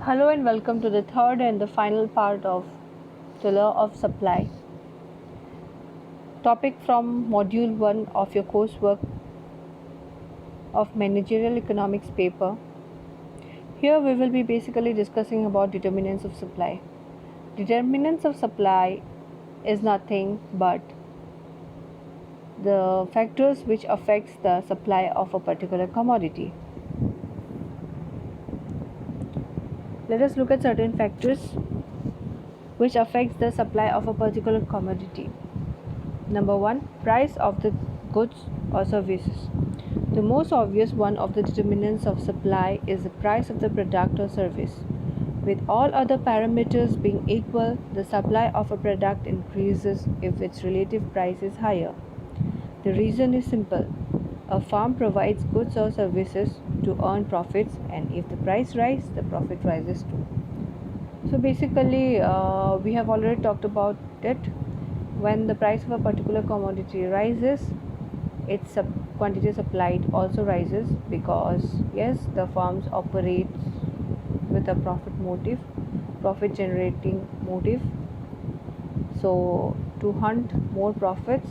Hello and welcome to the third and the final part of the law of supply. Topic from module 1 of your coursework of managerial economics paper. Here we will be basically discussing about determinants of supply. Determinants of supply is nothing but the factors which affects the supply of a particular commodity. Let us look at certain factors which affects the supply of a particular commodity. Number 1, price of the goods or services. The most obvious one of the determinants of supply is the price of the product or service. With all other parameters being equal, the supply of a product increases if its relative price is higher. The reason is simple. A firm provides goods or services to earn profits, and if the price rises, the profit rises too. So basically, we have already talked about it. When the price of a particular commodity rises, its quantity supplied also rises, because yes, the firms operate with a profit generating motive. So to hunt more profits,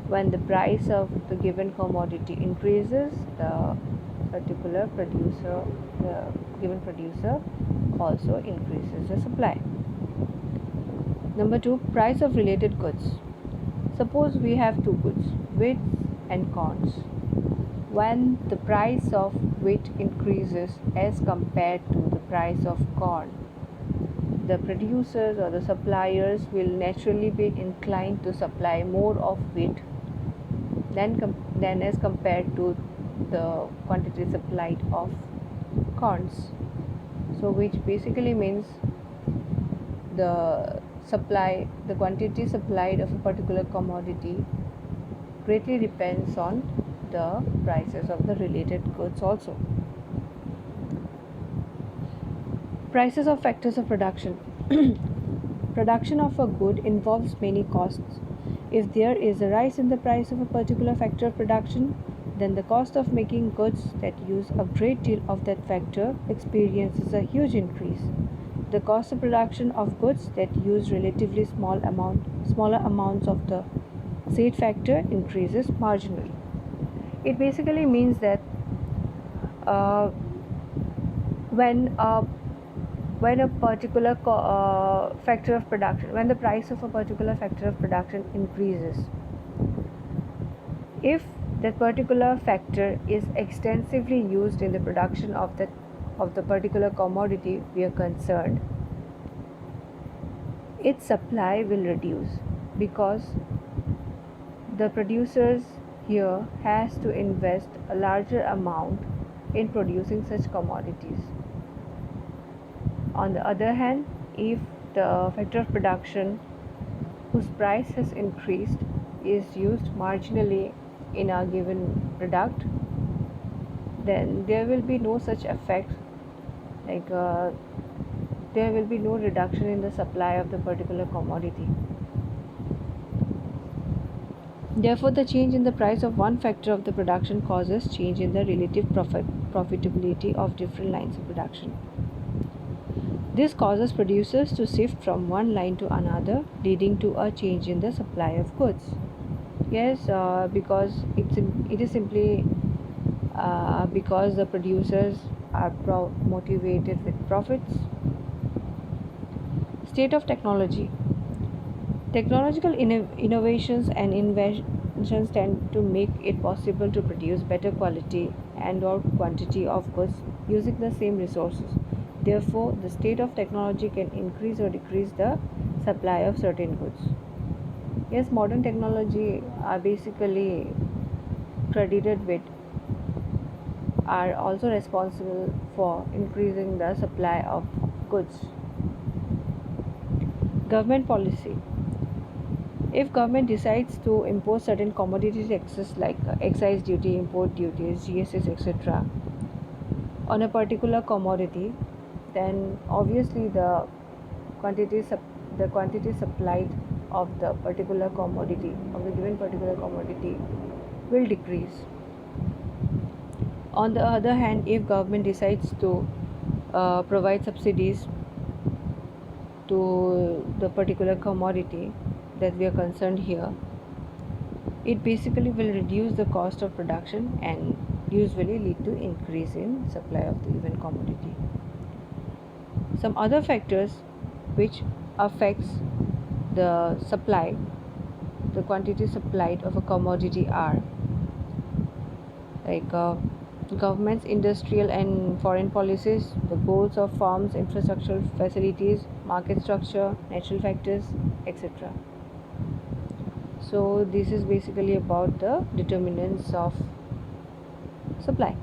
when the price of the given commodity increases, the given producer also increases the supply. Number 2, price of related goods. Suppose we have two goods, wheat and corns. When the price of wheat increases as compared to the price of corn, the producers or the suppliers will naturally be inclined to supply more of wheat than as compared to the quantity supplied of corns. So which basically means the quantity supplied of a particular commodity greatly depends on the prices of the related goods also. Prices of factors of production. Production of a good involves many costs. If there is a rise in the price of a particular factor of production, then the cost of making goods that use a great deal of that factor experiences a huge increase. The cost of production of goods that use relatively smaller amounts of the said factor increases marginally. It basically means that uh, when a particular factor of production, when the price of a particular factor of production increases, if that particular factor is extensively used in the production of the particular commodity we are concerned, its supply will reduce, because the producers here has to invest a larger amount in producing such commodities. On the other hand, if the factor of production whose price has increased is used marginally in a given product, then there will be no such effect, like there will be no reduction in the supply of the particular commodity. Therefore, the change in the price of one factor of the production causes change in the relative profitability of different lines of production. This causes producers to shift from one line to another, leading to a change in the supply of goods. Yes, because it is simply because the producers are motivated with profits. State of technology. Technological innovations and inventions tend to make it possible to produce better quality and or quantity of goods using the same resources. Therefore, the state of technology can increase or decrease the supply of certain goods. Yes, modern technology are basically credited with are also responsible for increasing the supply of goods. Government policy. If government decides to impose certain commodity taxes like excise duty, import duties, GSS, etc. on a particular commodity, then obviously the quantity supplied of the particular commodity, of the given particular commodity, will decrease. On the other hand, if government decides to provide subsidies to the particular commodity that we are concerned here, it basically will reduce the cost of production and usually lead to increase in supply of the given commodity. Some other factors which affects the supply, the quantity supplied of a commodity are like government's industrial and foreign policies, the goals of farms, infrastructural facilities, market structure, natural factors, etc. So this is basically about the determinants of supply.